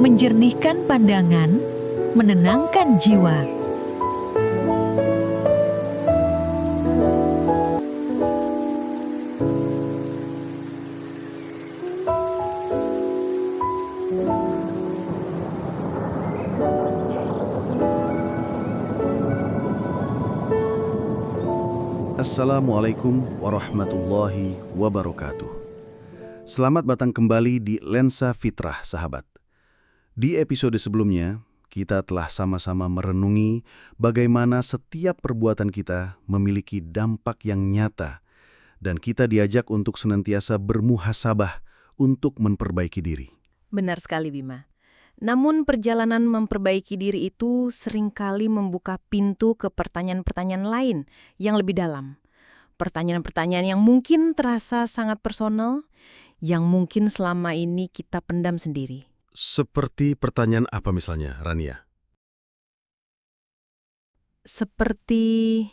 menjernihkan pandangan, menenangkan jiwa. Assalamualaikum warahmatullahi wabarakatuh. Selamat datang kembali di Lensa Fitrah, sahabat. Di episode sebelumnya, kita telah sama-sama merenungi bagaimana setiap perbuatan kita memiliki dampak yang nyata, dan kita diajak untuk senantiasa bermuhasabah untuk memperbaiki diri. Benar sekali, Bima. Namun perjalanan memperbaiki diri itu seringkali membuka pintu ke pertanyaan-pertanyaan lain yang lebih dalam. Pertanyaan-pertanyaan yang mungkin terasa sangat personal, yang mungkin selama ini kita pendam sendiri. Seperti pertanyaan apa misalnya, Rania? Seperti,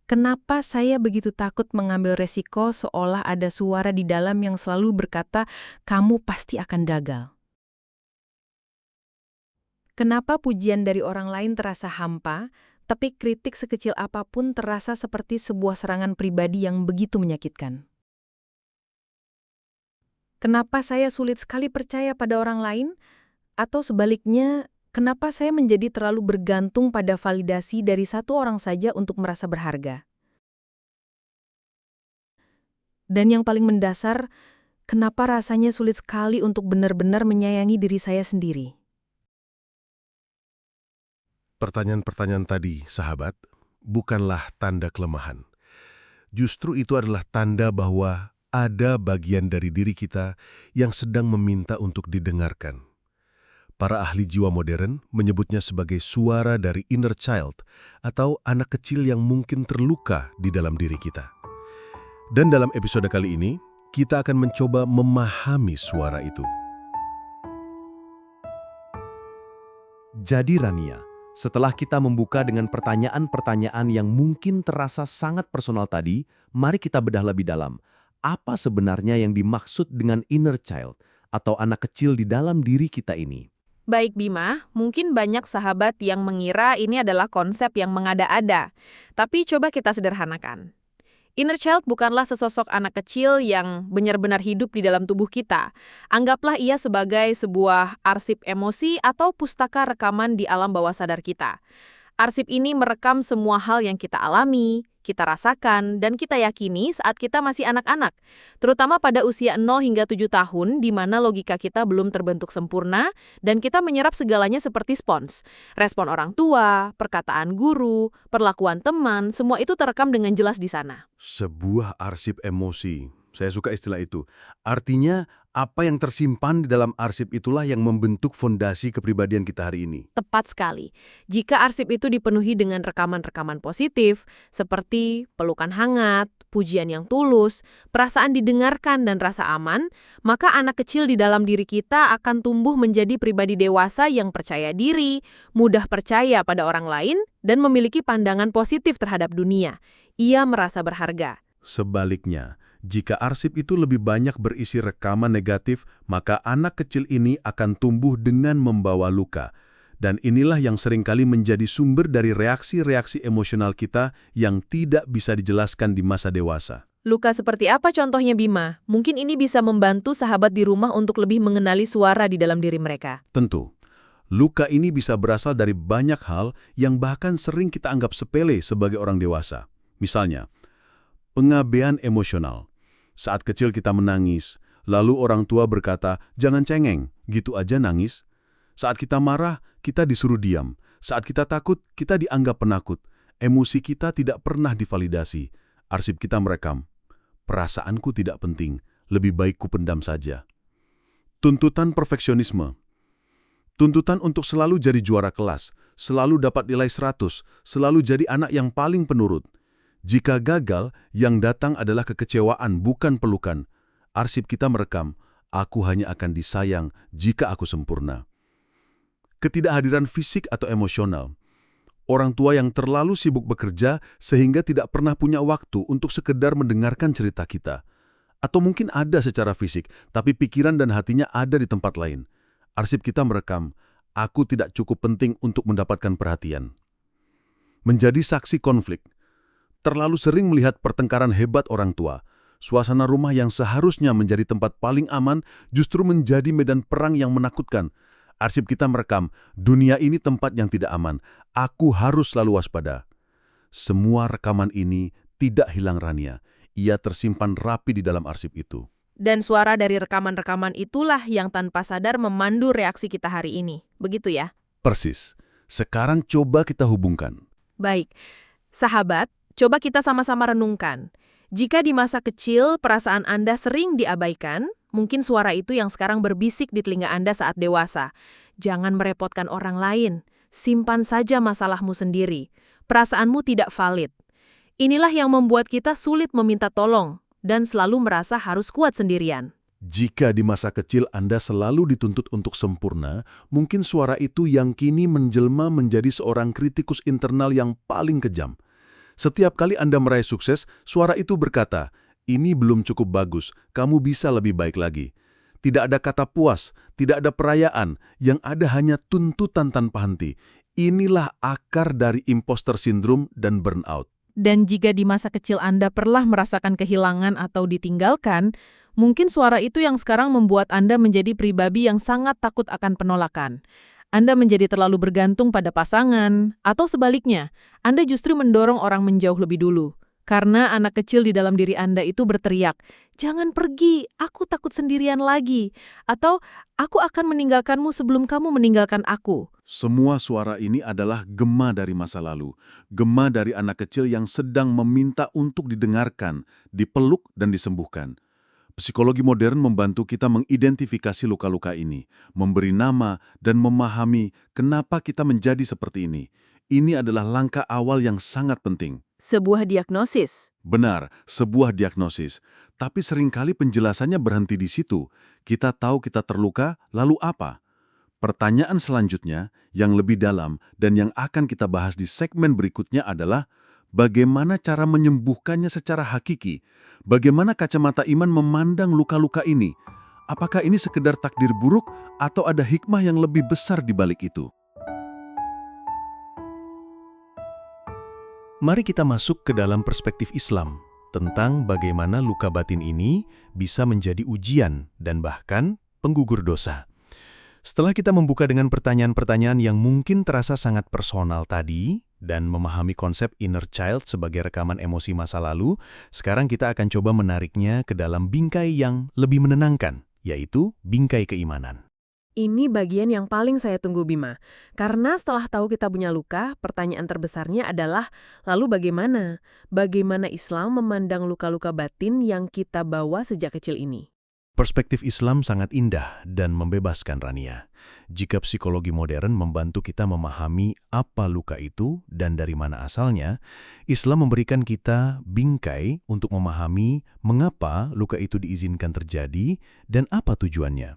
kenapa saya begitu takut mengambil resiko seolah ada suara di dalam yang selalu berkata, kamu pasti akan gagal? Kenapa pujian dari orang lain terasa hampa, tapi kritik sekecil apapun terasa seperti sebuah serangan pribadi yang begitu menyakitkan? Kenapa saya sulit sekali percaya pada orang lain? Atau sebaliknya, kenapa saya menjadi terlalu bergantung pada validasi dari satu orang saja untuk merasa berharga? Dan yang paling mendasar, kenapa rasanya sulit sekali untuk benar-benar menyayangi diri saya sendiri? Pertanyaan-pertanyaan tadi, sahabat, bukanlah tanda kelemahan. Justru itu adalah tanda bahwa ada bagian dari diri kita yang sedang meminta untuk didengarkan. Para ahli jiwa modern menyebutnya sebagai suara dari inner child atau anak kecil yang mungkin terluka di dalam diri kita. Dan dalam episode kali ini, kita akan mencoba memahami suara itu. Jadi Rania, setelah kita membuka dengan pertanyaan-pertanyaan yang mungkin terasa sangat personal tadi, mari kita bedah lebih dalam. Apa sebenarnya yang dimaksud dengan inner child atau anak kecil di dalam diri kita ini? Baik Bima, mungkin banyak sahabat yang mengira ini adalah konsep yang mengada-ada. Tapi coba kita sederhanakan. Inner child bukanlah sesosok anak kecil yang benar-benar hidup di dalam tubuh kita. Anggaplah ia sebagai sebuah arsip emosi atau pustaka rekaman di alam bawah sadar kita. Arsip ini merekam semua hal yang kita alami, kita rasakan, dan kita yakini saat kita masih anak-anak. Terutama pada usia 0 hingga 7 tahun, di mana logika kita belum terbentuk sempurna, dan kita menyerap segalanya seperti spons. Respon orang tua, perkataan guru, perlakuan teman, semua itu terekam dengan jelas di sana. Sebuah arsip emosi. Saya suka istilah itu. Artinya, apa yang tersimpan di dalam arsip itulah yang membentuk fondasi kepribadian kita hari ini. Tepat sekali. Jika arsip itu dipenuhi dengan rekaman-rekaman positif, seperti pelukan hangat, pujian yang tulus, perasaan didengarkan dan rasa aman, maka anak kecil di dalam diri kita akan tumbuh menjadi pribadi dewasa yang percaya diri, mudah percaya pada orang lain, dan memiliki pandangan positif terhadap dunia. Ia merasa berharga. Sebaliknya, jika arsip itu lebih banyak berisi rekaman negatif, maka anak kecil ini akan tumbuh dengan membawa luka. Dan inilah yang seringkali menjadi sumber dari reaksi-reaksi emosional kita yang tidak bisa dijelaskan di masa dewasa. Luka seperti apa contohnya Bima? Mungkin ini bisa membantu sahabat di rumah untuk lebih mengenali suara di dalam diri mereka. Tentu, luka ini bisa berasal dari banyak hal yang bahkan sering kita anggap sepele sebagai orang dewasa. Misalnya, pengabaian emosional. Saat kecil kita menangis, lalu orang tua berkata, jangan cengeng, gitu aja nangis. Saat kita marah, kita disuruh diam. Saat kita takut, kita dianggap penakut. Emosi kita tidak pernah divalidasi. Arsip kita merekam. Perasaanku tidak penting, lebih baik ku pendam saja. Tuntutan perfeksionisme. Tuntutan untuk selalu jadi juara kelas, selalu dapat nilai 100, selalu jadi anak yang paling penurut. Jika gagal, yang datang adalah kekecewaan, bukan pelukan. Arsip kita merekam, aku hanya akan disayang jika aku sempurna. Ketidakhadiran fisik atau emosional. Orang tua yang terlalu sibuk bekerja sehingga tidak pernah punya waktu untuk sekedar mendengarkan cerita kita. Atau mungkin ada secara fisik, tapi pikiran dan hatinya ada di tempat lain. Arsip kita merekam, aku tidak cukup penting untuk mendapatkan perhatian. Menjadi saksi konflik. Terlalu sering melihat pertengkaran hebat orang tua. Suasana rumah yang seharusnya menjadi tempat paling aman justru menjadi medan perang yang menakutkan. Arsip kita merekam, dunia ini tempat yang tidak aman. Aku harus selalu waspada. Semua rekaman ini tidak hilang Rania. Ia tersimpan rapi di dalam arsip itu. Dan suara dari rekaman-rekaman itulah yang tanpa sadar memandu reaksi kita hari ini. Begitu ya? Persis. Sekarang coba kita hubungkan. Baik. Sahabat, coba kita sama-sama renungkan. Jika di masa kecil perasaan Anda sering diabaikan, mungkin suara itu yang sekarang berbisik di telinga Anda saat dewasa. Jangan merepotkan orang lain. Simpan saja masalahmu sendiri. Perasaanmu tidak valid. Inilah yang membuat kita sulit meminta tolong dan selalu merasa harus kuat sendirian. Jika di masa kecil Anda selalu dituntut untuk sempurna, mungkin suara itu yang kini menjelma menjadi seorang kritikus internal yang paling kejam. Setiap kali Anda meraih sukses, suara itu berkata, "Ini belum cukup bagus, kamu bisa lebih baik lagi." Tidak ada kata puas, tidak ada perayaan, yang ada hanya tuntutan tanpa henti. Inilah akar dari imposter syndrome dan burnout. Dan jika di masa kecil Anda pernah merasakan kehilangan atau ditinggalkan, mungkin suara itu yang sekarang membuat Anda menjadi pribadi yang sangat takut akan penolakan. Anda menjadi terlalu bergantung pada pasangan, atau sebaliknya, Anda justru mendorong orang menjauh lebih dulu. Karena anak kecil di dalam diri Anda itu berteriak, "Jangan pergi, aku takut sendirian lagi." Atau, "Aku akan meninggalkanmu sebelum kamu meninggalkan aku." Semua suara ini adalah gema dari masa lalu. Gema dari anak kecil yang sedang meminta untuk didengarkan, dipeluk, dan disembuhkan. Psikologi modern membantu kita mengidentifikasi luka-luka ini, memberi nama, dan memahami kenapa kita menjadi seperti ini. Ini adalah langkah awal yang sangat penting. Sebuah diagnosis. Benar, sebuah diagnosis. Tapi seringkali penjelasannya berhenti di situ. Kita tahu kita terluka, lalu apa? Pertanyaan selanjutnya, yang lebih dalam dan yang akan kita bahas di segmen berikutnya adalah bagaimana cara menyembuhkannya secara hakiki? Bagaimana kacamata iman memandang luka-luka ini? Apakah ini sekedar takdir buruk atau ada hikmah yang lebih besar di balik itu? Mari kita masuk ke dalam perspektif Islam tentang bagaimana luka batin ini bisa menjadi ujian dan bahkan penggugur dosa. Setelah kita membuka dengan pertanyaan-pertanyaan yang mungkin terasa sangat personal tadi dan memahami konsep inner child sebagai rekaman emosi masa lalu, sekarang kita akan coba menariknya ke dalam bingkai yang lebih menenangkan, yaitu bingkai keimanan. Ini bagian yang paling saya tunggu, Bima. Karena setelah tahu kita punya luka, pertanyaan terbesarnya adalah, lalu bagaimana? Bagaimana Islam memandang luka-luka batin yang kita bawa sejak kecil ini? Perspektif Islam sangat indah dan membebaskan, Rania. Jika psikologi modern membantu kita memahami apa luka itu dan dari mana asalnya, Islam memberikan kita bingkai untuk memahami mengapa luka itu diizinkan terjadi dan apa tujuannya.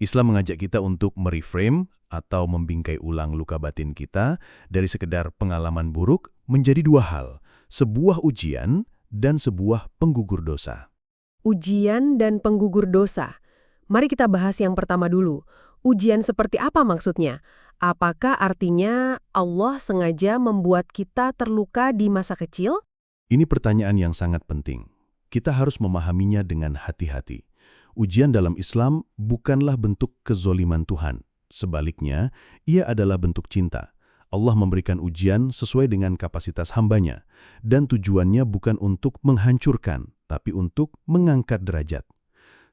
Islam mengajak kita untuk mereframe atau membingkai ulang luka batin kita dari sekedar pengalaman buruk menjadi dua hal, sebuah ujian dan sebuah penggugur dosa. Ujian dan penggugur dosa. Mari kita bahas yang pertama dulu. Ujian seperti apa maksudnya? Apakah artinya Allah sengaja membuat kita terluka di masa kecil? Ini pertanyaan yang sangat penting. Kita harus memahaminya dengan hati-hati. Ujian dalam Islam bukanlah bentuk kezoliman Tuhan. Sebaliknya, ia adalah bentuk cinta. Allah memberikan ujian sesuai dengan kapasitas hambanya, dan tujuannya bukan untuk menghancurkan, tapi untuk mengangkat derajat.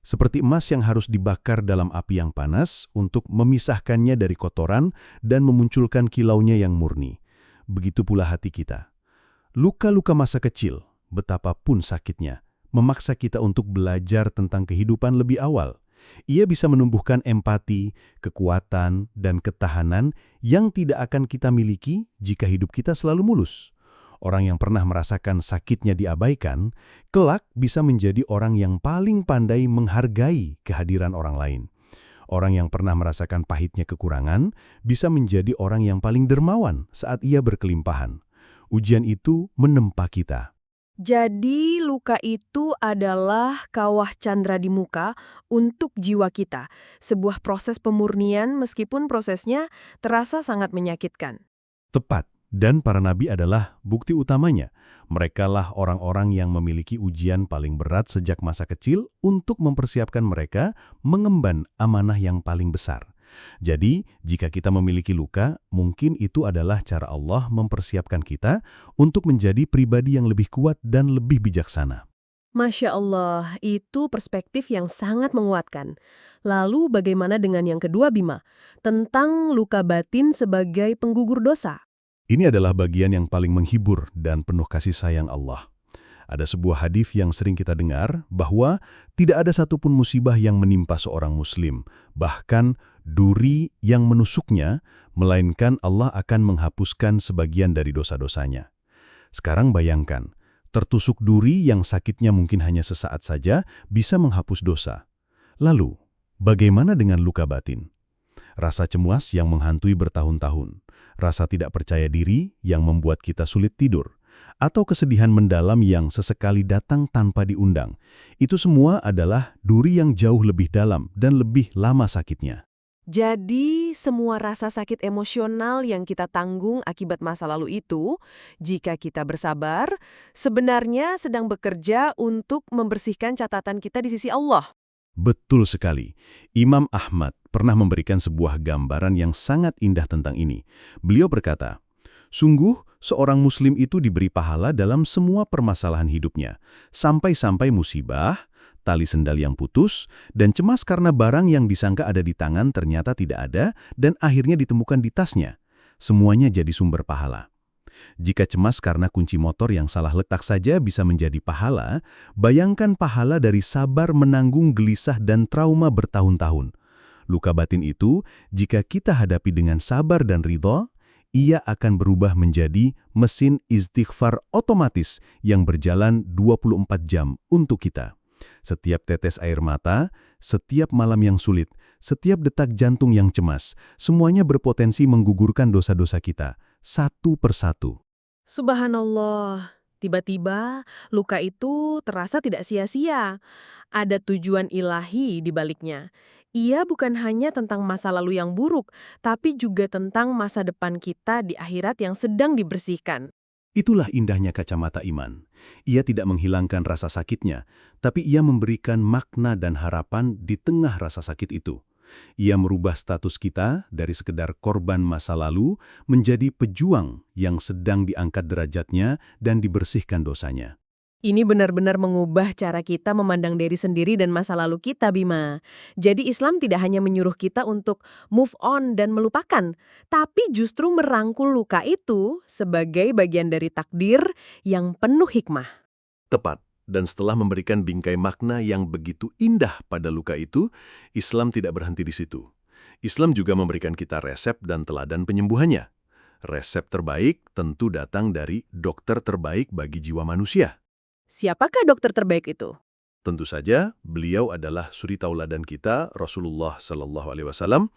Seperti emas yang harus dibakar dalam api yang panas untuk memisahkannya dari kotoran dan memunculkan kilaunya yang murni. Begitu pula hati kita. Luka-luka masa kecil, betapapun sakitnya, memaksa kita untuk belajar tentang kehidupan lebih awal. Ia bisa menumbuhkan empati, kekuatan, dan ketahanan yang tidak akan kita miliki jika hidup kita selalu mulus. Orang yang pernah merasakan sakitnya diabaikan, kelak bisa menjadi orang yang paling pandai menghargai kehadiran orang lain. Orang yang pernah merasakan pahitnya kekurangan bisa menjadi orang yang paling dermawan saat ia berkelimpahan. Ujian itu menempa kita. Jadi luka itu adalah kawah candra di muka untuk jiwa kita. Sebuah proses pemurnian meskipun prosesnya terasa sangat menyakitkan. Tepat. Dan para nabi adalah bukti utamanya. Merekalah orang-orang yang memiliki ujian paling berat sejak masa kecil untuk mempersiapkan mereka mengemban amanah yang paling besar. Jadi, jika kita memiliki luka, mungkin itu adalah cara Allah mempersiapkan kita untuk menjadi pribadi yang lebih kuat dan lebih bijaksana. Masya Allah, itu perspektif yang sangat menguatkan. Lalu bagaimana dengan yang kedua, Bima? Tentang luka batin sebagai penggugur dosa. Ini adalah bagian yang paling menghibur dan penuh kasih sayang Allah. Ada sebuah hadis yang sering kita dengar bahwa tidak ada satupun musibah yang menimpa seorang muslim, bahkan duri yang menusuknya, melainkan Allah akan menghapuskan sebagian dari dosa-dosanya. Sekarang bayangkan, tertusuk duri yang sakitnya mungkin hanya sesaat saja bisa menghapus dosa. Lalu, bagaimana dengan luka batin? Rasa cemas yang menghantui bertahun-tahun, rasa tidak percaya diri yang membuat kita sulit tidur, atau kesedihan mendalam yang sesekali datang tanpa diundang. Itu semua adalah duri yang jauh lebih dalam dan lebih lama sakitnya. Jadi, semua rasa sakit emosional yang kita tanggung akibat masa lalu itu, jika kita bersabar, sebenarnya sedang bekerja untuk membersihkan catatan kita di sisi Allah. Betul sekali. Imam Ahmad pernah memberikan sebuah gambaran yang sangat indah tentang ini. Beliau berkata, sungguh seorang muslim itu diberi pahala dalam semua permasalahan hidupnya, sampai-sampai musibah, tali sendal yang putus, dan cemas karena barang yang disangka ada di tangan ternyata tidak ada dan akhirnya ditemukan di tasnya. Semuanya jadi sumber pahala. Jika cemas karena kunci motor yang salah letak saja bisa menjadi pahala, bayangkan pahala dari sabar menanggung gelisah dan trauma bertahun-tahun. Luka batin itu, jika kita hadapi dengan sabar dan ridho, ia akan berubah menjadi mesin istighfar otomatis yang berjalan 24 jam untuk kita. Setiap tetes air mata, setiap malam yang sulit, setiap detak jantung yang cemas, semuanya berpotensi menggugurkan dosa-dosa kita, satu persatu. Subhanallah, tiba-tiba luka itu terasa tidak sia-sia. Ada tujuan ilahi di baliknya. Ia bukan hanya tentang masa lalu yang buruk, tapi juga tentang masa depan kita di akhirat yang sedang dibersihkan. Itulah indahnya kacamata iman. Ia tidak menghilangkan rasa sakitnya, tapi ia memberikan makna dan harapan di tengah rasa sakit itu. Ia merubah status kita dari sekedar korban masa lalu menjadi pejuang yang sedang diangkat derajatnya dan dibersihkan dosanya. Ini benar-benar mengubah cara kita memandang diri sendiri dan masa lalu kita, Bima. Jadi Islam tidak hanya menyuruh kita untuk move on dan melupakan, tapi justru merangkul luka itu sebagai bagian dari takdir yang penuh hikmah. Tepat. Dan setelah memberikan bingkai makna yang begitu indah pada luka itu, Islam tidak berhenti di situ. Islam juga memberikan kita resep dan teladan penyembuhannya. Resep terbaik tentu datang dari dokter terbaik bagi jiwa manusia. Siapakah dokter terbaik itu? Tentu saja, beliau adalah suri tauladan kita, Rasulullah SAW.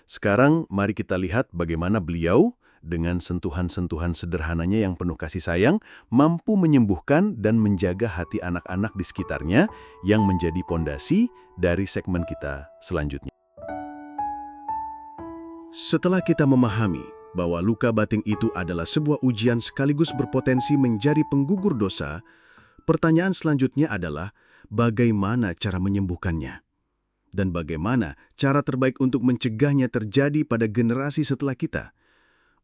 Sekarang, mari kita lihat bagaimana beliau, dengan sentuhan-sentuhan sederhananya yang penuh kasih sayang, mampu menyembuhkan dan menjaga hati anak-anak di sekitarnya yang menjadi pondasi dari segmen kita selanjutnya. Setelah kita memahami bahwa luka batin itu adalah sebuah ujian sekaligus berpotensi menjadi penggugur dosa, pertanyaan selanjutnya adalah bagaimana cara menyembuhkannya? Dan bagaimana cara terbaik untuk mencegahnya terjadi pada generasi setelah kita?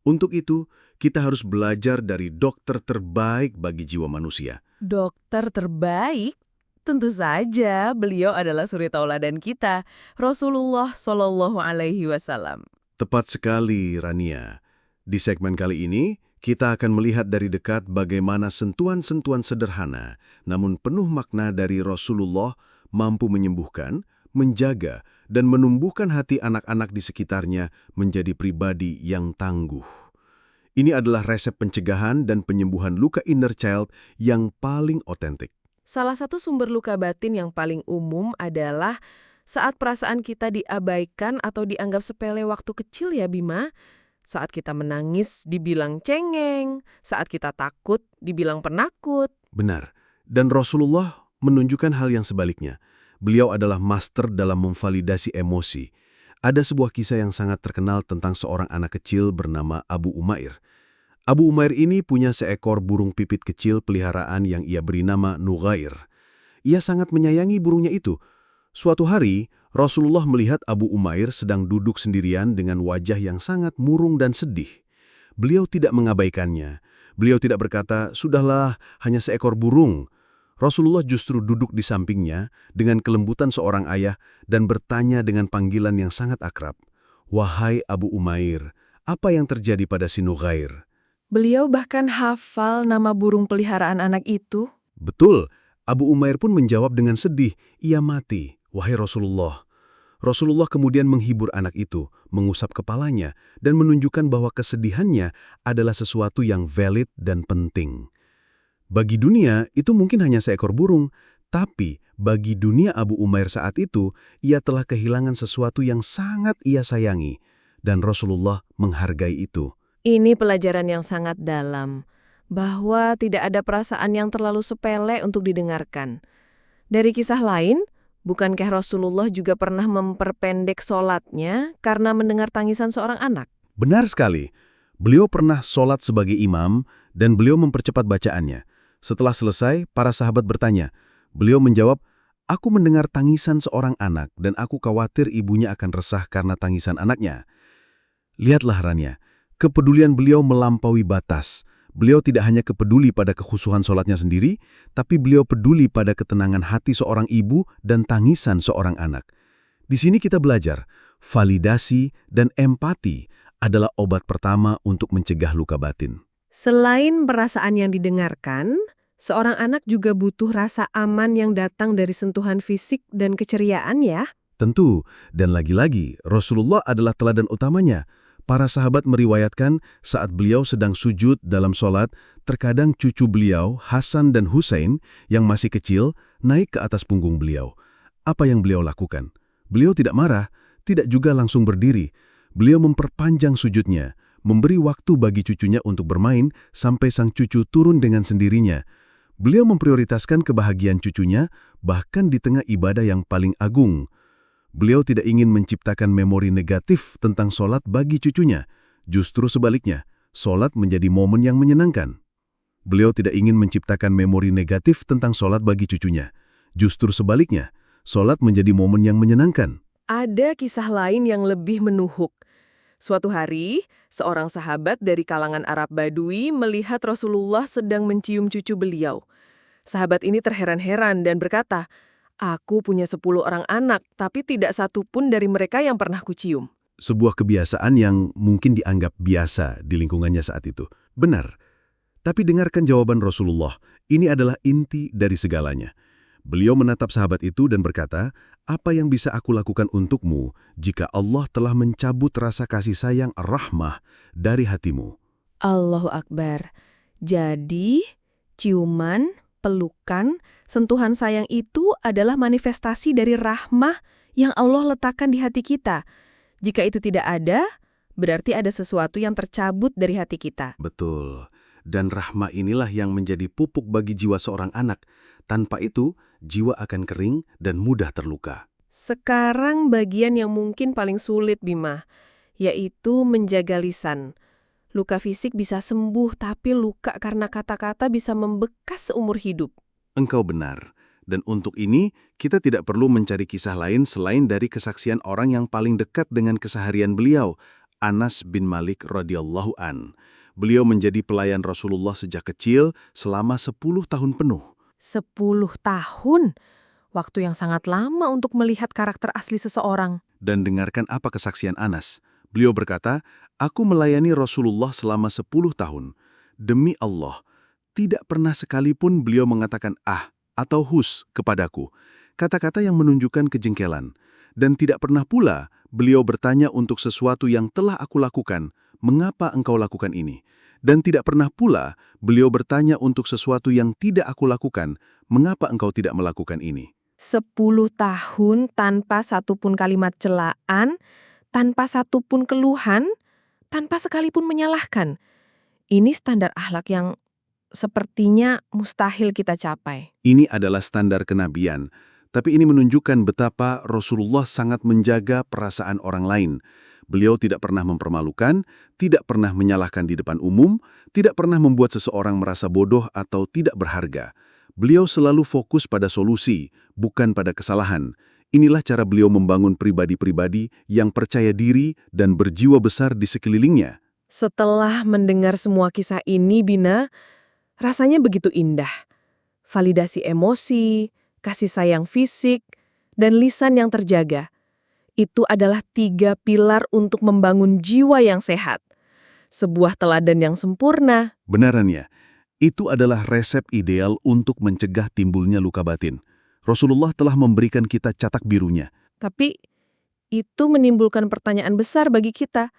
Untuk itu, kita harus belajar dari dokter terbaik bagi jiwa manusia. Dokter terbaik? Tentu saja, beliau adalah suri tauladan kita, Rasulullah SAW. Tepat sekali, Rania. Di segmen kali ini, kita akan melihat dari dekat bagaimana sentuhan-sentuhan sederhana, namun penuh makna dari Rasulullah mampu menyembuhkan, menjaga, dan menumbuhkan hati anak-anak di sekitarnya menjadi pribadi yang tangguh. Ini adalah resep pencegahan dan penyembuhan luka inner child yang paling otentik. Salah satu sumber luka batin yang paling umum adalah saat perasaan kita diabaikan atau dianggap sepele waktu kecil ya, Bima. Saat kita menangis, dibilang cengeng. Saat kita takut, dibilang penakut. Benar. Dan Rasulullah menunjukkan hal yang sebaliknya. Beliau adalah master dalam memvalidasi emosi. Ada sebuah kisah yang sangat terkenal tentang seorang anak kecil bernama Abu Umair. Abu Umair ini punya seekor burung pipit kecil peliharaan yang ia beri nama Nughair. Ia sangat menyayangi burungnya itu. Suatu hari, Rasulullah melihat Abu Umair sedang duduk sendirian dengan wajah yang sangat murung dan sedih. Beliau tidak mengabaikannya. Beliau tidak berkata, "Sudahlah, hanya seekor burung." Rasulullah justru duduk di sampingnya dengan kelembutan seorang ayah dan bertanya dengan panggilan yang sangat akrab. "Wahai Abu Umair, apa yang terjadi pada si Nughair?" Beliau bahkan hafal nama burung peliharaan anak itu. Betul, Abu Umair pun menjawab dengan sedih, "Ia mati, wahai Rasulullah." Rasulullah kemudian menghibur anak itu, mengusap kepalanya, dan menunjukkan bahwa kesedihannya adalah sesuatu yang valid dan penting. Bagi dunia, itu mungkin hanya seekor burung, tapi bagi dunia Abu Umair saat itu, ia telah kehilangan sesuatu yang sangat ia sayangi, dan Rasulullah menghargai itu. Ini pelajaran yang sangat dalam, bahwa tidak ada perasaan yang terlalu sepele untuk didengarkan. Dari kisah lain, bukankah Rasulullah juga pernah memperpendek sholatnya karena mendengar tangisan seorang anak? Benar sekali. Beliau pernah sholat sebagai imam dan beliau mempercepat bacaannya. Setelah selesai, para sahabat bertanya. Beliau menjawab, "Aku mendengar tangisan seorang anak dan aku khawatir ibunya akan resah karena tangisan anaknya." Lihatlah Rania, kepedulian beliau melampaui batas. Beliau tidak hanya peduli pada kekhusyuan sholatnya sendiri, tapi beliau peduli pada ketenangan hati seorang ibu dan tangisan seorang anak. Di sini kita belajar, validasi dan empati adalah obat pertama untuk mencegah luka batin. Selain perasaan yang didengarkan, seorang anak juga butuh rasa aman yang datang dari sentuhan fisik dan keceriaan ya. Tentu, dan lagi-lagi, Rasulullah adalah teladan utamanya. Para sahabat meriwayatkan saat beliau sedang sujud dalam sholat, terkadang cucu beliau, Hasan dan Husain, yang masih kecil, naik ke atas punggung beliau. Apa yang beliau lakukan? Beliau tidak marah, tidak juga langsung berdiri. Beliau memperpanjang sujudnya, memberi waktu bagi cucunya untuk bermain sampai sang cucu turun dengan sendirinya. Beliau memprioritaskan kebahagiaan cucunya, bahkan di tengah ibadah yang paling agung. Beliau tidak ingin menciptakan memori negatif tentang sholat bagi cucunya. Justru sebaliknya, sholat menjadi momen yang menyenangkan. Beliau tidak ingin menciptakan memori negatif tentang sholat bagi cucunya. Justru sebaliknya, sholat menjadi momen yang menyenangkan. Ada kisah lain yang lebih menuhuk. Suatu hari, seorang sahabat dari kalangan Arab Badui melihat Rasulullah sedang mencium cucu beliau. Sahabat ini terheran-heran dan berkata, "Aku punya 10 orang anak, tapi tidak satu pun dari mereka yang pernah kucium." Sebuah kebiasaan yang mungkin dianggap biasa di lingkungannya saat itu. Benar. Tapi dengarkan jawaban Rasulullah. Ini adalah inti dari segalanya. Beliau menatap sahabat itu dan berkata, "Apa yang bisa aku lakukan untukmu jika Allah telah mencabut rasa kasih sayang rahmah dari hatimu?" Allahu Akbar. Jadi, ciuman, pelukan, sentuhan sayang itu adalah manifestasi dari rahmah yang Allah letakkan di hati kita. Jika itu tidak ada, berarti ada sesuatu yang tercabut dari hati kita. Betul. Dan rahmah inilah yang menjadi pupuk bagi jiwa seorang anak. Tanpa itu, jiwa akan kering dan mudah terluka. Sekarang bagian yang mungkin paling sulit, Bima, yaitu menjaga lisan. Luka fisik bisa sembuh, tapi luka karena kata-kata bisa membekas seumur hidup. Engkau benar. Dan untuk ini, kita tidak perlu mencari kisah lain selain dari kesaksian orang yang paling dekat dengan keseharian beliau, Anas bin Malik radhiyallahu an. Beliau menjadi pelayan Rasulullah sejak kecil selama 10 tahun penuh. 10 tahun? Waktu yang sangat lama untuk melihat karakter asli seseorang. Dan dengarkan apa kesaksian Anas. Beliau berkata, "Aku melayani Rasulullah selama 10 tahun. Demi Allah, tidak pernah sekalipun beliau mengatakan atau hus kepadaku, kata-kata yang menunjukkan kejengkelan. Dan tidak pernah pula beliau bertanya untuk sesuatu yang telah aku lakukan, mengapa engkau lakukan ini? Dan tidak pernah pula beliau bertanya untuk sesuatu yang tidak aku lakukan, mengapa engkau tidak melakukan ini?" 10 tahun tanpa satupun kalimat celaan, tanpa satupun keluhan, tanpa sekalipun menyalahkan. Ini standar akhlak yang sepertinya mustahil kita capai. Ini adalah standar kenabian, tapi ini menunjukkan betapa Rasulullah sangat menjaga perasaan orang lain. Beliau tidak pernah mempermalukan, tidak pernah menyalahkan di depan umum, tidak pernah membuat seseorang merasa bodoh atau tidak berharga. Beliau selalu fokus pada solusi, bukan pada kesalahan. Inilah cara beliau membangun pribadi-pribadi yang percaya diri dan berjiwa besar di sekelilingnya. Setelah mendengar semua kisah ini, Bina, rasanya begitu indah. Validasi emosi, kasih sayang fisik, dan lisan yang terjaga. Itu adalah 3 pilar untuk membangun jiwa yang sehat. Sebuah teladan yang sempurna. Benaran ya, itu adalah resep ideal untuk mencegah timbulnya luka batin. Rasulullah telah memberikan kita catak birunya. Tapi itu menimbulkan pertanyaan besar bagi kita.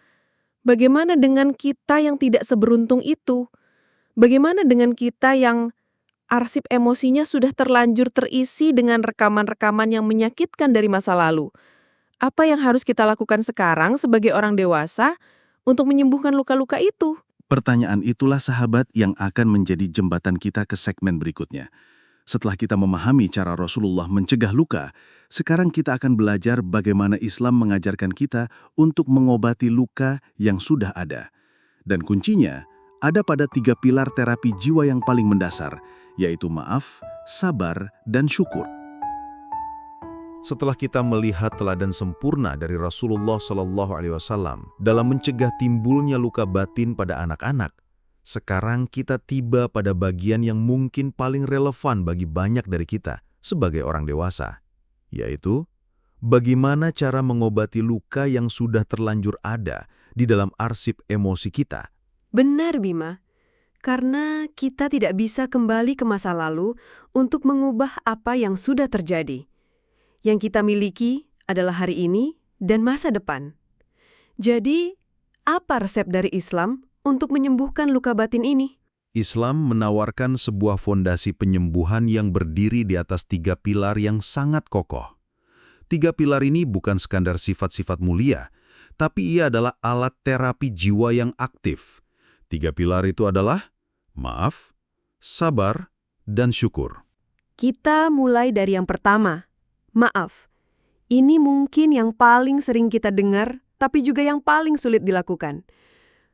Bagaimana dengan kita yang tidak seberuntung itu? Bagaimana dengan kita yang arsip emosinya sudah terlanjur terisi dengan rekaman-rekaman yang menyakitkan dari masa lalu? Apa yang harus kita lakukan sekarang sebagai orang dewasa untuk menyembuhkan luka-luka itu? Pertanyaan itulah sahabat yang akan menjadi jembatan kita ke segmen berikutnya. Setelah kita memahami cara Rasulullah mencegah luka, sekarang kita akan belajar bagaimana Islam mengajarkan kita untuk mengobati luka yang sudah ada. Dan kuncinya ada pada 3 pilar terapi jiwa yang paling mendasar, yaitu maaf, sabar, dan syukur. Setelah kita melihat teladan sempurna dari Rasulullah SAW dalam mencegah timbulnya luka batin pada anak-anak, sekarang kita tiba pada bagian yang mungkin paling relevan bagi banyak dari kita sebagai orang dewasa, yaitu bagaimana cara mengobati luka yang sudah terlanjur ada di dalam arsip emosi kita. Benar, Bima. Karena kita tidak bisa kembali ke masa lalu untuk mengubah apa yang sudah terjadi. Yang kita miliki adalah hari ini dan masa depan. Jadi, apa resep dari Islam untuk menyembuhkan luka batin ini? Islam menawarkan sebuah fondasi penyembuhan yang berdiri di atas 3 pilar yang sangat kokoh. 3 pilar ini bukan sekadar sifat-sifat mulia, tapi ia adalah alat terapi jiwa yang aktif. 3 pilar itu adalah maaf, sabar, dan syukur. Kita mulai dari yang pertama, maaf. Ini mungkin yang paling sering kita dengar, tapi juga yang paling sulit dilakukan.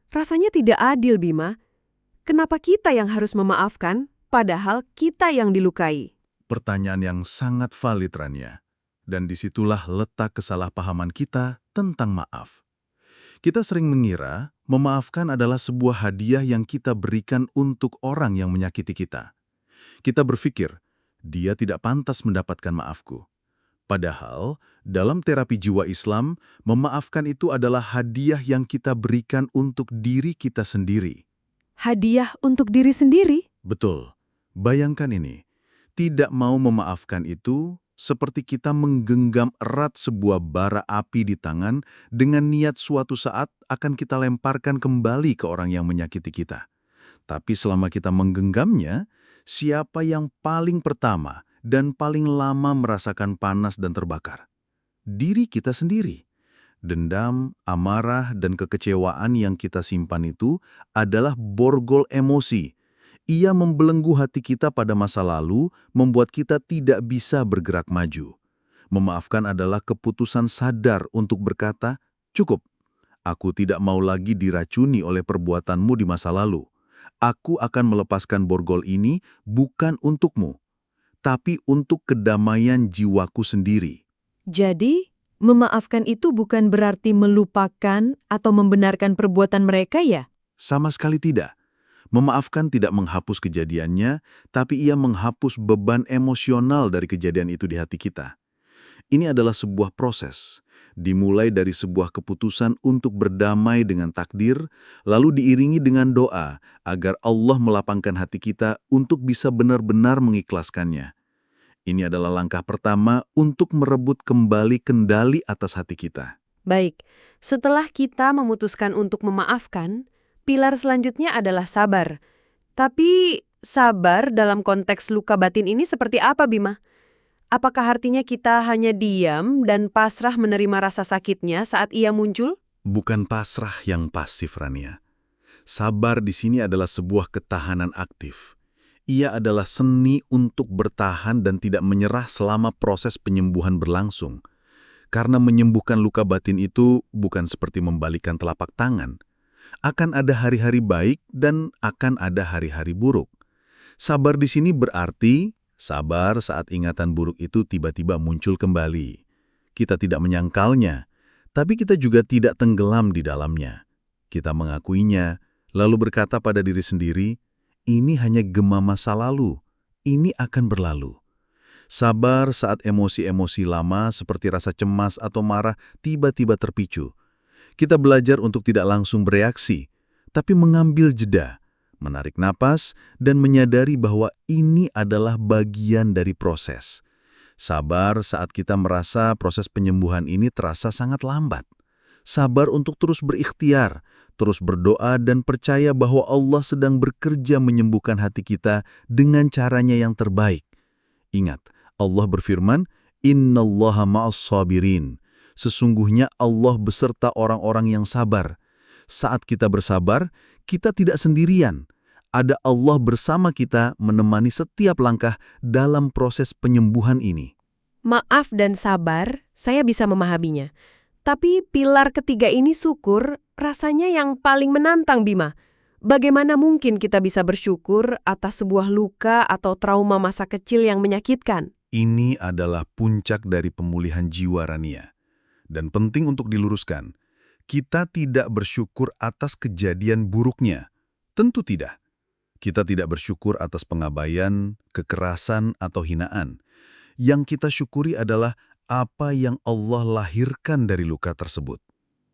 Rasanya tidak adil, Bima. Kenapa kita yang harus memaafkan, padahal kita yang dilukai? Pertanyaan yang sangat valid, Rania. Dan disitulah letak kesalahpahaman kita tentang maaf. Kita sering mengira memaafkan adalah sebuah hadiah yang kita berikan untuk orang yang menyakiti kita. Kita berpikir, dia tidak pantas mendapatkan maafku. Padahal, dalam terapi jiwa Islam, memaafkan itu adalah hadiah yang kita berikan untuk diri kita sendiri. Hadiah untuk diri sendiri? Betul. Bayangkan ini. Tidak mau memaafkan itu seperti kita menggenggam erat sebuah bara api di tangan dengan niat suatu saat akan kita lemparkan kembali ke orang yang menyakiti kita. Tapi selama kita menggenggamnya, siapa yang paling pertama dan paling lama merasakan panas dan terbakar? Diri kita sendiri. Dendam, amarah, dan kekecewaan yang kita simpan itu adalah borgol emosi. Ia membelenggu hati kita pada masa lalu, membuat kita tidak bisa bergerak maju. Memaafkan adalah keputusan sadar untuk berkata, "Cukup, aku tidak mau lagi diracuni oleh perbuatanmu di masa lalu. Aku akan melepaskan borgol ini bukan untukmu, tapi untuk kedamaian jiwaku sendiri." Jadi, memaafkan itu bukan berarti melupakan atau membenarkan perbuatan mereka ya? Sama sekali tidak. Memaafkan tidak menghapus kejadiannya, tapi ia menghapus beban emosional dari kejadian itu di hati kita. Ini adalah sebuah proses, dimulai dari sebuah keputusan untuk berdamai dengan takdir, lalu diiringi dengan doa agar Allah melapangkan hati kita untuk bisa benar-benar mengikhlaskannya. Ini adalah langkah pertama untuk merebut kembali kendali atas hati kita. Baik, setelah kita memutuskan untuk memaafkan, pilar selanjutnya adalah sabar. Tapi sabar dalam konteks luka batin ini seperti apa, Bima? Apakah artinya kita hanya diam dan pasrah menerima rasa sakitnya saat ia muncul? Bukan pasrah yang pasif, Rania. Sabar di sini adalah sebuah ketahanan aktif. Ia adalah seni untuk bertahan dan tidak menyerah selama proses penyembuhan berlangsung. Karena menyembuhkan luka batin itu bukan seperti membalikkan telapak tangan. Akan ada hari-hari baik dan akan ada hari-hari buruk. Sabar di sini berarti sabar saat ingatan buruk itu tiba-tiba muncul kembali. Kita tidak menyangkalnya, tapi kita juga tidak tenggelam di dalamnya. Kita mengakuinya, lalu berkata pada diri sendiri, ini hanya gema masa lalu, ini akan berlalu. Sabar saat emosi-emosi lama seperti rasa cemas atau marah tiba-tiba terpicu. Kita belajar untuk tidak langsung bereaksi, tapi mengambil jeda, menarik napas, dan menyadari bahwa ini adalah bagian dari proses. Sabar saat kita merasa proses penyembuhan ini terasa sangat lambat. Sabar untuk terus berikhtiar, terus berdoa dan percaya bahwa Allah sedang bekerja menyembuhkan hati kita dengan caranya yang terbaik. Ingat, Allah berfirman, "Innallaha ma'as sabirin." Sesungguhnya Allah beserta orang-orang yang sabar. Saat kita bersabar, kita tidak sendirian. Ada Allah bersama kita menemani setiap langkah dalam proses penyembuhan ini. Maaf dan sabar, saya bisa memahaminya. Tapi pilar ketiga ini syukur, rasanya yang paling menantang, Bima. Bagaimana mungkin kita bisa bersyukur atas sebuah luka atau trauma masa kecil yang menyakitkan? Ini adalah puncak dari pemulihan jiwa, Rania. Dan penting untuk diluruskan, kita tidak bersyukur atas kejadian buruknya. Tentu tidak. Kita tidak bersyukur atas pengabaian, kekerasan, atau hinaan. Yang kita syukuri adalah apa yang Allah lahirkan dari luka tersebut.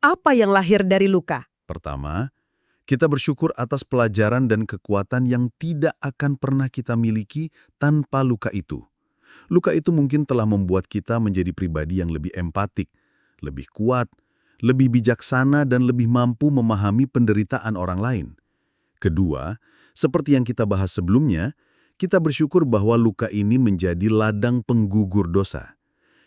Apa yang lahir dari luka? Pertama, kita bersyukur atas pelajaran dan kekuatan yang tidak akan pernah kita miliki tanpa luka itu. Luka itu mungkin telah membuat kita menjadi pribadi yang lebih empatik, lebih kuat, lebih bijaksana, dan lebih mampu memahami penderitaan orang lain. Kedua, seperti yang kita bahas sebelumnya, kita bersyukur bahwa luka ini menjadi ladang penggugur dosa.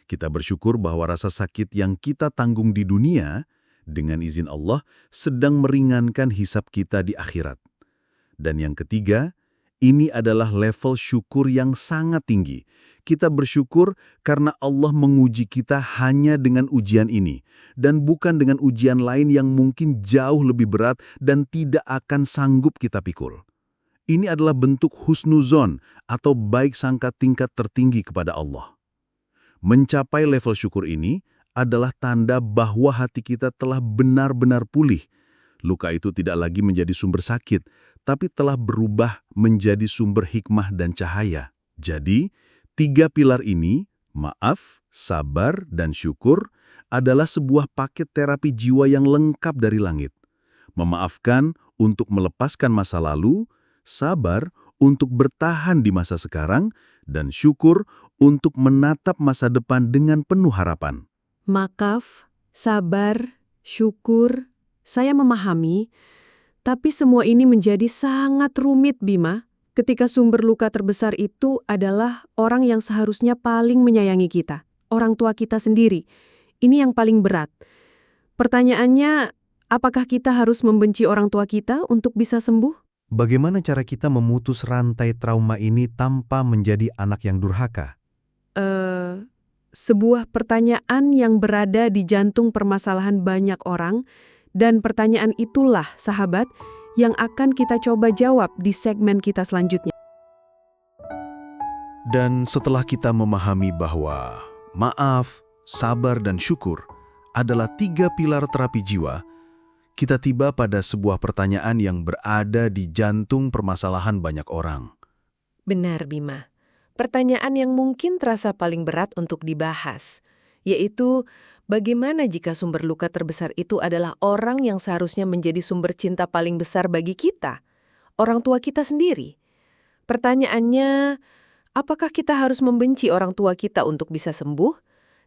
Kita bersyukur bahwa rasa sakit yang kita tanggung di dunia, dengan izin Allah, sedang meringankan hisab kita di akhirat. Dan yang ketiga, ini adalah level syukur yang sangat tinggi. Kita bersyukur karena Allah menguji kita hanya dengan ujian ini, dan bukan dengan ujian lain yang mungkin jauh lebih berat dan tidak akan sanggup kita pikul. Ini adalah bentuk husnuzon atau baik sangka tingkat tertinggi kepada Allah. Mencapai level syukur ini adalah tanda bahwa hati kita telah benar-benar pulih. Luka itu tidak lagi menjadi sumber sakit, tapi telah berubah menjadi sumber hikmah dan cahaya. Jadi, 3 pilar ini, maaf, sabar, dan syukur, adalah sebuah paket terapi jiwa yang lengkap dari langit. Memaafkan untuk melepaskan masa lalu, sabar untuk bertahan di masa sekarang, dan syukur untuk menatap masa depan dengan penuh harapan. Maaf, sabar, syukur, saya memahami, tapi semua ini menjadi sangat rumit, Bima, ketika sumber luka terbesar itu adalah orang yang seharusnya paling menyayangi kita, orang tua kita sendiri. Ini yang paling berat. Pertanyaannya, apakah kita harus membenci orang tua kita untuk bisa sembuh? Bagaimana cara kita memutus rantai trauma ini tanpa menjadi anak yang durhaka? Sebuah pertanyaan yang berada di jantung permasalahan banyak orang, dan pertanyaan itulah, sahabat, yang akan kita coba jawab di segmen kita selanjutnya. Dan setelah kita memahami bahwa maaf, sabar, dan syukur adalah 3 pilar terapi jiwa, kita tiba pada sebuah pertanyaan yang berada di jantung permasalahan banyak orang. Benar, Bima. Pertanyaan yang mungkin terasa paling berat untuk dibahas, yaitu bagaimana jika sumber luka terbesar itu adalah orang yang seharusnya menjadi sumber cinta paling besar bagi kita, orang tua kita sendiri. Pertanyaannya, apakah kita harus membenci orang tua kita untuk bisa sembuh?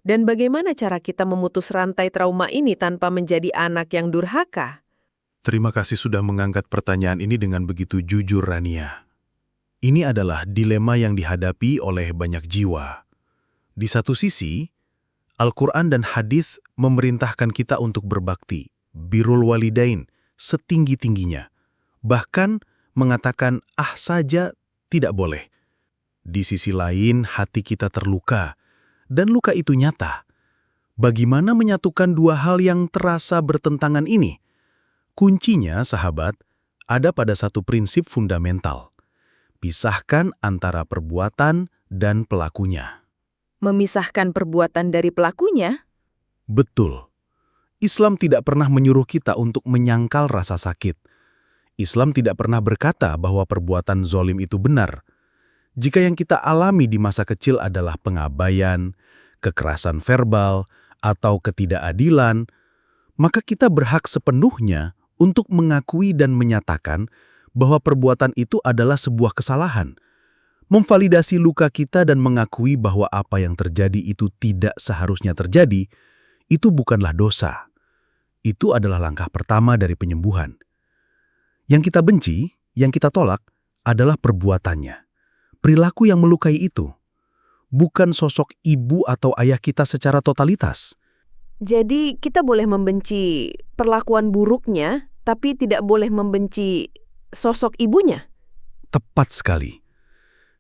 Dan bagaimana cara kita memutus rantai trauma ini tanpa menjadi anak yang durhaka? Terima kasih sudah mengangkat pertanyaan ini dengan begitu jujur, Rania. Ini adalah dilema yang dihadapi oleh banyak jiwa. Di satu sisi, Al-Quran dan hadis memerintahkan kita untuk berbakti, birrul walidain, setinggi-tingginya. Bahkan mengatakan ah saja tidak boleh. Di sisi lain, hati kita terluka, dan luka itu nyata. Bagaimana menyatukan dua hal yang terasa bertentangan ini? Kuncinya, sahabat, ada pada satu prinsip fundamental. Pisahkan antara perbuatan dan pelakunya. Memisahkan perbuatan dari pelakunya? Betul. Islam tidak pernah menyuruh kita untuk menyangkal rasa sakit. Islam tidak pernah berkata bahwa perbuatan zolim itu benar. Jika yang kita alami di masa kecil adalah pengabaian, kekerasan verbal, atau ketidakadilan, maka kita berhak sepenuhnya untuk mengakui dan menyatakan bahwa perbuatan itu adalah sebuah kesalahan, memvalidasi luka kita dan mengakui bahwa apa yang terjadi itu tidak seharusnya terjadi, itu bukanlah dosa. Itu adalah langkah pertama dari penyembuhan. Yang kita benci, yang kita tolak, adalah perbuatannya. Perilaku yang melukai itu, bukan sosok ibu atau ayah kita secara totalitas. Jadi kita boleh membenci perlakuan buruknya, tapi tidak boleh membenci sosok ibunya? Tepat sekali.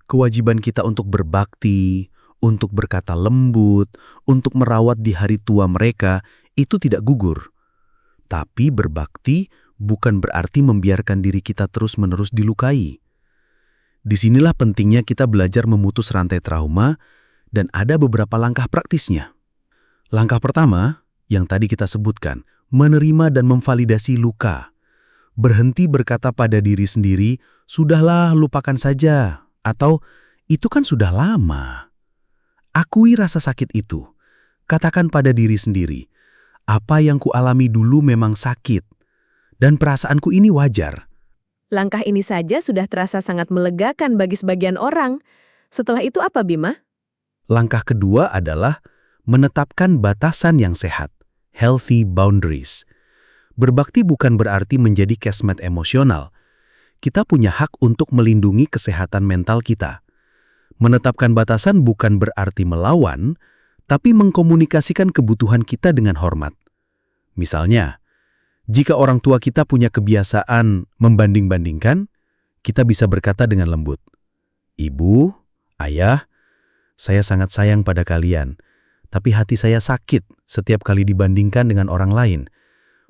Kewajiban kita untuk berbakti, untuk berkata lembut, untuk merawat di hari tua mereka, itu tidak gugur. Tapi berbakti bukan berarti membiarkan diri kita terus-menerus dilukai. Disinilah pentingnya kita belajar memutus rantai trauma, dan ada beberapa langkah praktisnya. Langkah pertama, yang tadi kita sebutkan, menerima dan memvalidasi luka. Berhenti berkata pada diri sendiri, sudahlah lupakan saja, atau itu kan sudah lama. Akui rasa sakit itu. Katakan pada diri sendiri, apa yang kualami dulu memang sakit, dan perasaanku ini wajar. Langkah ini saja sudah terasa sangat melegakan bagi sebagian orang. Setelah itu apa, Bima? Langkah kedua adalah menetapkan batasan yang sehat, healthy boundaries. Berbakti bukan berarti menjadi kesmet emosional. Kita punya hak untuk melindungi kesehatan mental kita. Menetapkan batasan bukan berarti melawan, tapi mengkomunikasikan kebutuhan kita dengan hormat. Misalnya, jika orang tua kita punya kebiasaan membanding-bandingkan, kita bisa berkata dengan lembut, "Ibu, ayah, saya sangat sayang pada kalian, tapi hati saya sakit setiap kali dibandingkan dengan orang lain.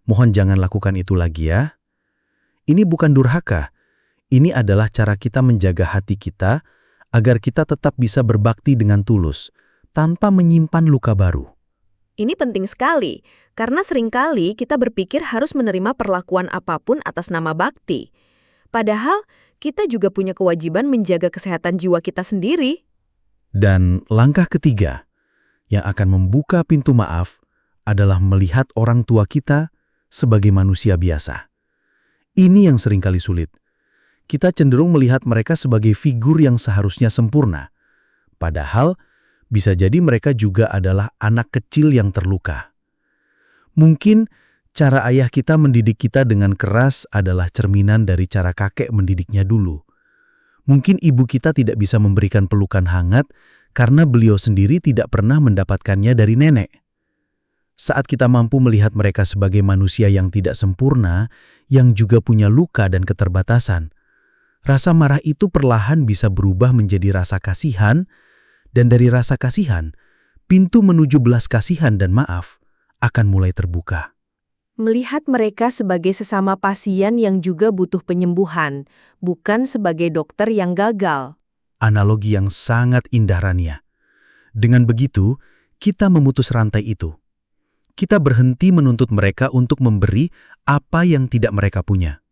Mohon jangan lakukan itu lagi ya." Ini bukan durhaka, ini adalah cara kita menjaga hati kita agar kita tetap bisa berbakti dengan tulus, tanpa menyimpan luka baru. Ini penting sekali, karena seringkali kita berpikir harus menerima perlakuan apapun atas nama bakti. Padahal, kita juga punya kewajiban menjaga kesehatan jiwa kita sendiri. Dan langkah ketiga, yang akan membuka pintu maaf, adalah melihat orang tua kita sebagai manusia biasa. Ini yang seringkali sulit. Kita cenderung melihat mereka sebagai figur yang seharusnya sempurna. Padahal, bisa jadi mereka juga adalah anak kecil yang terluka. Mungkin cara ayah kita mendidik kita dengan keras adalah cerminan dari cara kakek mendidiknya dulu. Mungkin ibu kita tidak bisa memberikan pelukan hangat karena beliau sendiri tidak pernah mendapatkannya dari nenek. Saat kita mampu melihat mereka sebagai manusia yang tidak sempurna, yang juga punya luka dan keterbatasan, rasa marah itu perlahan bisa berubah menjadi rasa kasihan, dan dari rasa kasihan, pintu menuju belas kasihan dan maaf akan mulai terbuka. Melihat mereka sebagai sesama pasien yang juga butuh penyembuhan, bukan sebagai dokter yang gagal. Analogi yang sangat indah, Rania. Dengan begitu, kita memutus rantai itu. Kita berhenti menuntut mereka untuk memberi apa yang tidak mereka punya.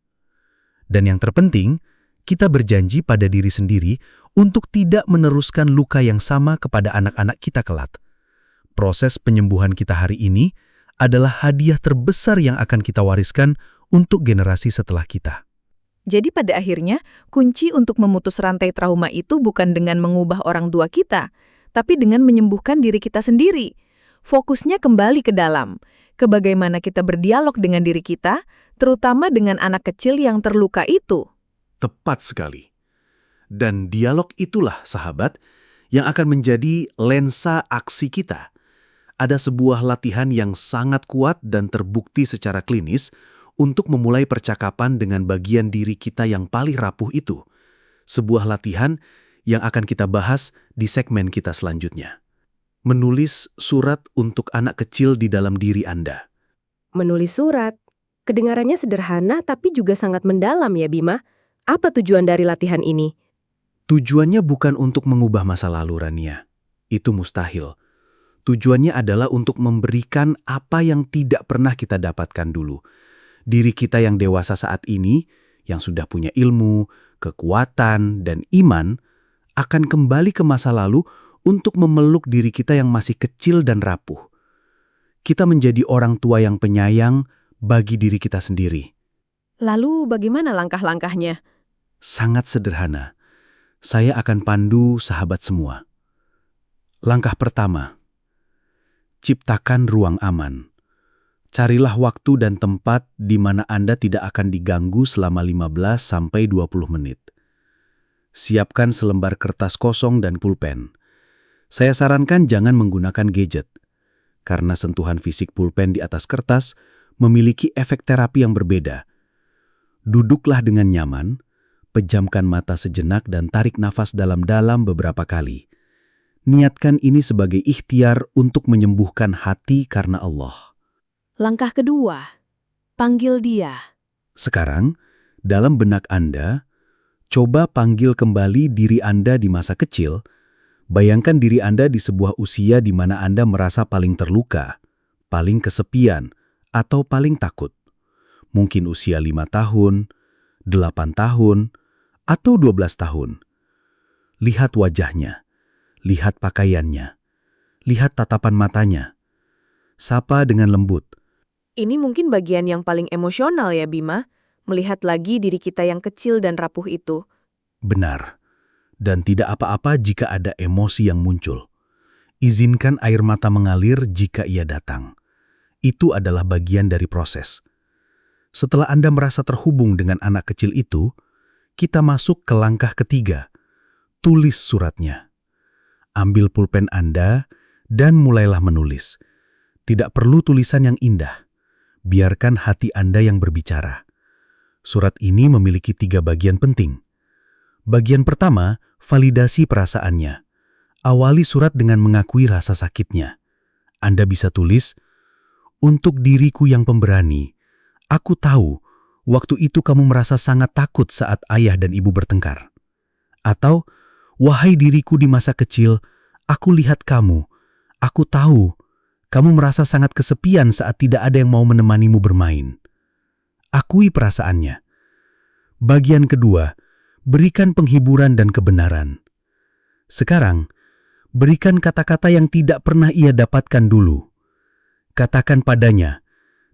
Dan yang terpenting, kita berjanji pada diri sendiri untuk tidak meneruskan luka yang sama kepada anak-anak kita kelak. Proses penyembuhan kita hari ini adalah hadiah terbesar yang akan kita wariskan untuk generasi setelah kita. Jadi pada akhirnya, kunci untuk memutus rantai trauma itu bukan dengan mengubah orang tua kita, tapi dengan menyembuhkan diri kita sendiri. Fokusnya kembali ke dalam, ke bagaimana kita berdialog dengan diri kita, terutama dengan anak kecil yang terluka itu. Tepat sekali. Dan dialog itulah, sahabat, yang akan menjadi lensa aksi kita. Ada sebuah latihan yang sangat kuat dan terbukti secara klinis untuk memulai percakapan dengan bagian diri kita yang paling rapuh itu. Sebuah latihan yang akan kita bahas di segmen kita selanjutnya. Menulis surat untuk anak kecil di dalam diri Anda. Menulis surat. Kedengarannya sederhana tapi juga sangat mendalam ya Bima. Apa tujuan dari latihan ini? Tujuannya bukan untuk mengubah masa lalu, Rania. Itu mustahil. Tujuannya adalah untuk memberikan apa yang tidak pernah kita dapatkan dulu. Diri kita yang dewasa saat ini, yang sudah punya ilmu, kekuatan, dan iman, akan kembali ke masa lalu untuk memeluk diri kita yang masih kecil dan rapuh. Kita menjadi orang tua yang penyayang bagi diri kita sendiri. Lalu bagaimana langkah-langkahnya? Sangat sederhana. Saya akan pandu sahabat semua. Langkah pertama, ciptakan ruang aman. Carilah waktu dan tempat di mana Anda tidak akan diganggu selama 15-20 menit. Siapkan selembar kertas kosong dan pulpen. Saya sarankan jangan menggunakan gadget, karena sentuhan fisik pulpen di atas kertas memiliki efek terapi yang berbeda. Duduklah dengan nyaman, pejamkan mata sejenak dan tarik nafas dalam-dalam beberapa kali. Niatkan ini sebagai ikhtiar untuk menyembuhkan hati karena Allah. Langkah kedua, panggil dia. Sekarang, dalam benak Anda, coba panggil kembali diri Anda di masa kecil. Bayangkan diri Anda di sebuah usia di mana Anda merasa paling terluka, paling kesepian, atau paling takut. Mungkin usia 5 tahun, 8 tahun, atau 12 tahun. Lihat wajahnya, lihat pakaiannya, lihat tatapan matanya. Sapa dengan lembut. Ini mungkin bagian yang paling emosional ya Bima, melihat lagi diri kita yang kecil dan rapuh itu. Benar. Dan tidak apa-apa jika ada emosi yang muncul. Izinkan air mata mengalir jika ia datang. Itu adalah bagian dari proses. Setelah Anda merasa terhubung dengan anak kecil itu, kita masuk ke langkah ketiga. Tulis suratnya. Ambil pulpen Anda dan mulailah menulis. Tidak perlu tulisan yang indah. Biarkan hati Anda yang berbicara. Surat ini memiliki 3 bagian penting. Bagian pertama, validasi perasaannya. Awali surat dengan mengakui rasa sakitnya. Anda bisa tulis, "Untuk diriku yang pemberani, aku tahu waktu itu kamu merasa sangat takut saat ayah dan ibu bertengkar." Atau, "Wahai diriku di masa kecil, aku lihat kamu. Aku tahu kamu merasa sangat kesepian saat tidak ada yang mau menemanimu bermain." Akui perasaannya. Bagian kedua, berikan penghiburan dan kebenaran. Sekarang, berikan kata-kata yang tidak pernah ia dapatkan dulu. Katakan padanya,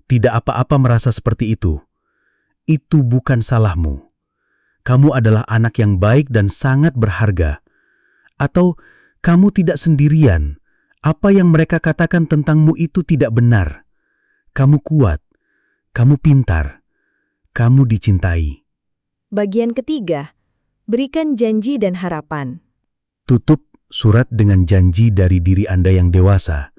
"Tidak apa-apa merasa seperti itu. Itu bukan salahmu. Kamu adalah anak yang baik dan sangat berharga." Atau, "Kamu tidak sendirian. Apa yang mereka katakan tentangmu itu tidak benar. Kamu kuat. Kamu pintar. Kamu dicintai." Bagian ketiga, berikan janji dan harapan. Tutup surat dengan janji dari diri Anda yang dewasa.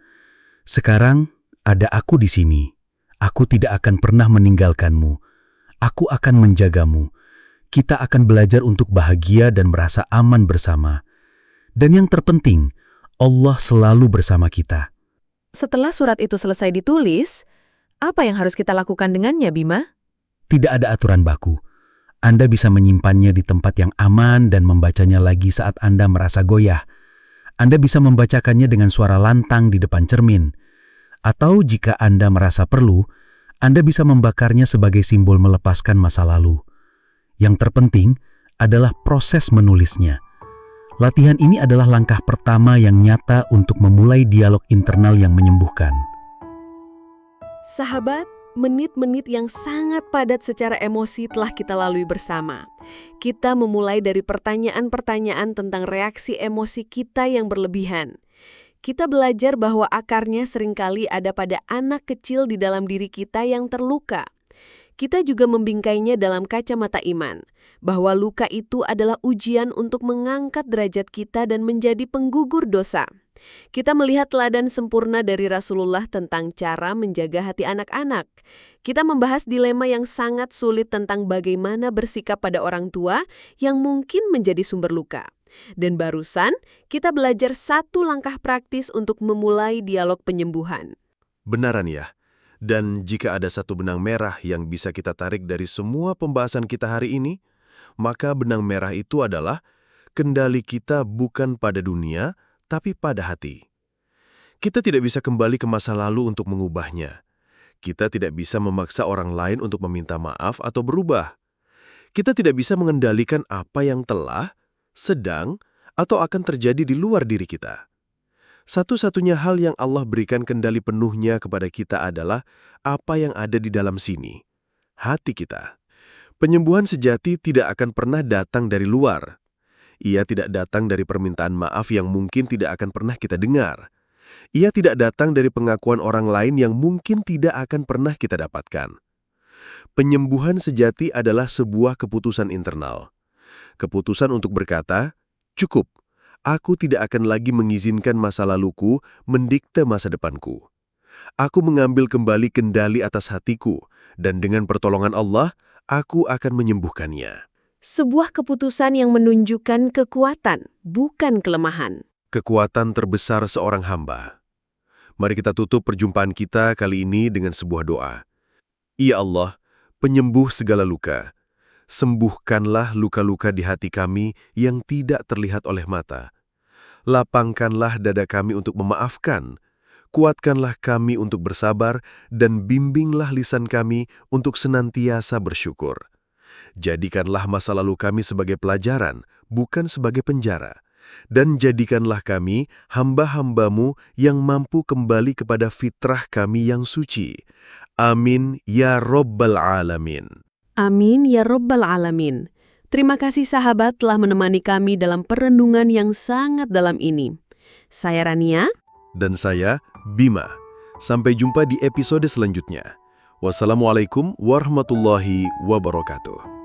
"Sekarang ada aku di sini. Aku tidak akan pernah meninggalkanmu. Aku akan menjagamu. Kita akan belajar untuk bahagia dan merasa aman bersama. Dan yang terpenting, Allah selalu bersama kita." Setelah surat itu selesai ditulis, apa yang harus kita lakukan dengannya Bima? Tidak ada aturan baku. Anda bisa menyimpannya di tempat yang aman dan membacanya lagi saat Anda merasa goyah. Anda bisa membacakannya dengan suara lantang di depan cermin. Atau jika Anda merasa perlu, Anda bisa membakarnya sebagai simbol melepaskan masa lalu. Yang terpenting adalah proses menulisnya. Latihan ini adalah langkah pertama yang nyata untuk memulai dialog internal yang menyembuhkan. Sahabat, menit-menit yang sangat padat secara emosi telah kita lalui bersama. Kita memulai dari pertanyaan-pertanyaan tentang reaksi emosi kita yang berlebihan. Kita belajar bahwa akarnya seringkali ada pada anak kecil di dalam diri kita yang terluka. kita juga membingkainya dalam kacamata iman, bahwa luka itu adalah ujian untuk mengangkat derajat kita dan menjadi penggugur dosa. Kita melihat teladan sempurna dari Rasulullah tentang cara menjaga hati anak-anak. Kita membahas dilema yang sangat sulit tentang bagaimana bersikap pada orang tua yang mungkin menjadi sumber luka. Dan barusan, kita belajar satu langkah praktis untuk memulai dialog penyembuhan. Benaran ya. Dan jika ada satu benang merah yang bisa kita tarik dari semua pembahasan kita hari ini, maka benang merah itu adalah kendali kita bukan pada dunia, tapi pada hati. Kita tidak bisa kembali ke masa lalu untuk mengubahnya. Kita tidak bisa memaksa orang lain untuk meminta maaf atau berubah. Kita tidak bisa mengendalikan apa yang telah, sedang, atau akan terjadi di luar diri kita. Satu-satunya hal yang Allah berikan kendali penuhnya kepada kita adalah apa yang ada di dalam sini, hati kita. Penyembuhan sejati tidak akan pernah datang dari luar. Ia tidak datang dari permintaan maaf yang mungkin tidak akan pernah kita dengar. Ia tidak datang dari pengakuan orang lain yang mungkin tidak akan pernah kita dapatkan. Penyembuhan sejati adalah sebuah keputusan internal. Keputusan untuk berkata, cukup, aku tidak akan lagi mengizinkan masa laluku mendikte masa depanku. Aku mengambil kembali kendali atas hatiku, dan dengan pertolongan Allah, aku akan menyembuhkannya. Sebuah keputusan yang menunjukkan kekuatan, bukan kelemahan. Kekuatan terbesar seorang hamba. Mari kita tutup perjumpaan kita kali ini dengan sebuah doa. Ya Allah, penyembuh segala luka, sembuhkanlah luka-luka di hati kami yang tidak terlihat oleh mata. Lapangkanlah dada kami untuk memaafkan, kuatkanlah kami untuk bersabar, dan bimbinglah lisan kami untuk senantiasa bersyukur. Jadikanlah masa lalu kami sebagai pelajaran, bukan sebagai penjara. Dan jadikanlah kami hamba-hambamu yang mampu kembali kepada fitrah kami yang suci. Amin ya Rabbal Alamin. Amin ya Rabbal Alamin. Terima kasih sahabat telah menemani kami dalam perenungan yang sangat dalam ini. Saya Rania. Dan saya, Bima. Sampai jumpa di episode selanjutnya. Wassalamualaikum warahmatullahi wabarakatuh.